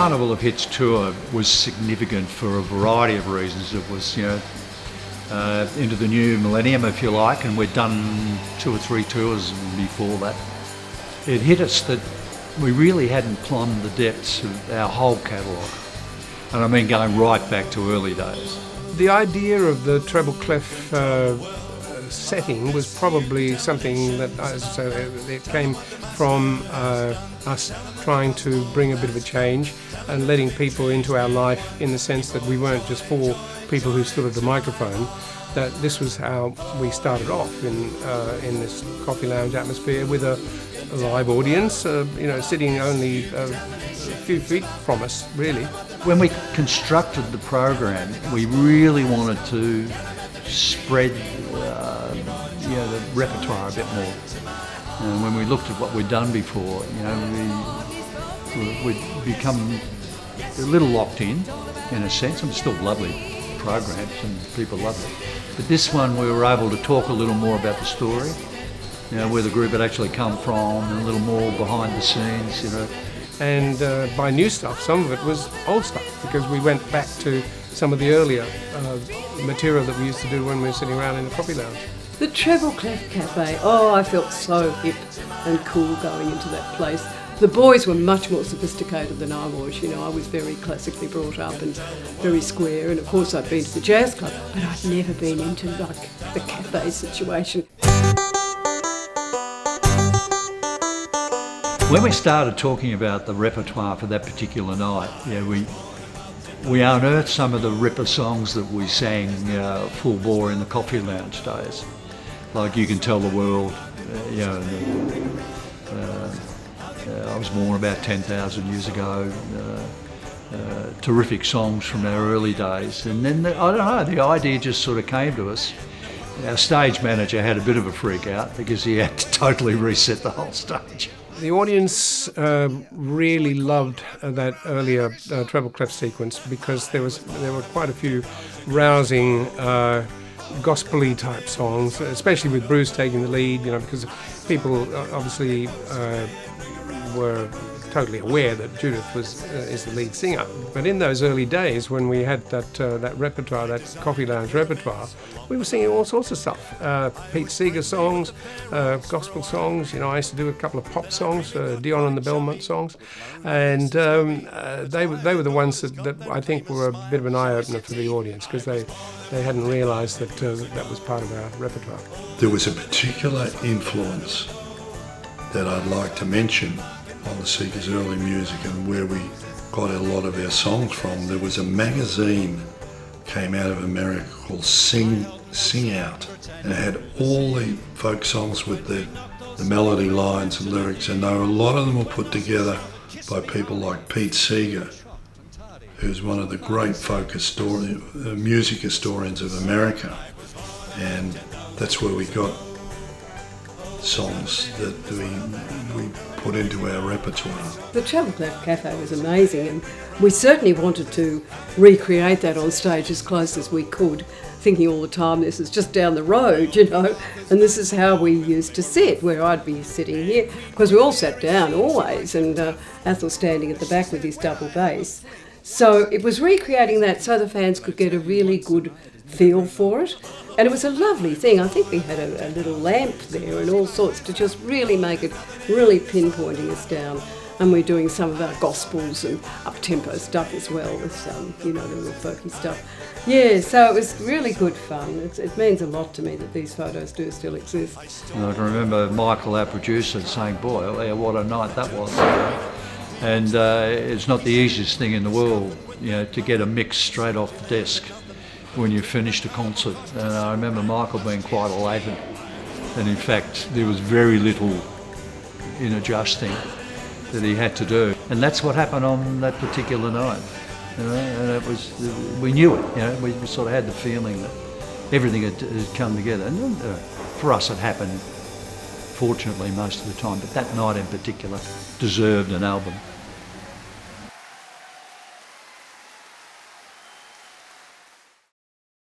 Carnival of Hits Tour was significant for a variety of reasons. It was, into the new Millennium, if you like, and we'd done 2 or 3 tours before that. It hit us that we really hadn't plumbed the depths of our whole catalogue, and I mean going right back to early days. The idea of the treble clef setting was probably something that, as I say, it came from us trying to bring a bit of a change and letting people into our life, in the sense that we weren't just 4 people who stood at the microphone. That this was how we started off in this coffee lounge atmosphere, with a live audience, sitting only a few feet from us, really. When we constructed the program, we really wanted to spread the repertoire a bit more. And when we looked at what we'd done before, we'd become a little locked in a sense, and still lovely programs and people loved it. But this one we were able to talk a little more about the story, where the group had actually come from, and a little more behind the scenes, And by new stuff, some of it was old stuff, because we went back to some of the earlier material that we used to do when we were sitting around in the coffee lounge. The Treble Clef Cafe, I felt so hip and cool going into that place. The boys were much more sophisticated than I was. I was very classically brought up and very square, and of course I'd been to the jazz club, but I'd never been into like the cafe situation. When we started talking about the repertoire for that particular night, we unearthed some of the ripper songs that we sang full bore in the coffee lounge days, like You Can Tell the World, I Was Born About 10,000 Years Ago, terrific songs from our early days. And then, the idea just sort of came to us. Our stage manager had a bit of a freak out because he had to totally reset the whole stage. The audience really loved that earlier treble clef sequence, because there were quite a few rousing gospel-y type songs, especially with Bruce taking the lead, because people obviously were totally aware that Judith is the lead singer. But in those early days, when we had that repertoire, that coffee lounge repertoire, we were singing all sorts of stuff. Pete Seeger songs, gospel songs. I used to do a couple of pop songs, Dion and the Belmont songs, and they were the ones that I think were a bit of an eye-opener for the audience, because they hadn't realised that that was part of our repertoire. There was a particular influence that I'd like to mention on the Seekers' early music, and where we got a lot of our songs from. There was a magazine came out of America called Sing Out, and it had all the folk songs with the melody lines and lyrics, and a lot of them were put together by people like Pete Seeger, who's one of the great folk music historians of America, and that's where we got songs that we put into our repertoire. The Treble Clef Cafe was amazing, and we certainly wanted to recreate that on stage as close as we could, thinking all the time this is just down the road, and this is how we used to sit, where I'd be sitting here, because we all sat down always, and Athol standing at the back with his double bass. So it was recreating that so the fans could get a really good feel for it. And it was a lovely thing. I think we had a little lamp there and all sorts to just really make it really pinpointing us down. And we're doing some of our gospels and up-tempo stuff as well, with the real folky stuff. Yeah, so it was really good fun. It means a lot to me that these photos do still exist. I can remember Michael, our producer, saying, "Boy, what a night that was." And it's not the easiest thing in the world, to get a mix straight off the desk when you finished a concert. And I remember Michael being quite elated, and in fact there was very little in adjusting that he had to do, and that's what happened on that particular night. And it was, we knew it. We sort of had the feeling that everything had come together, and for us it happened fortunately most of the time, but that night in particular deserved an album.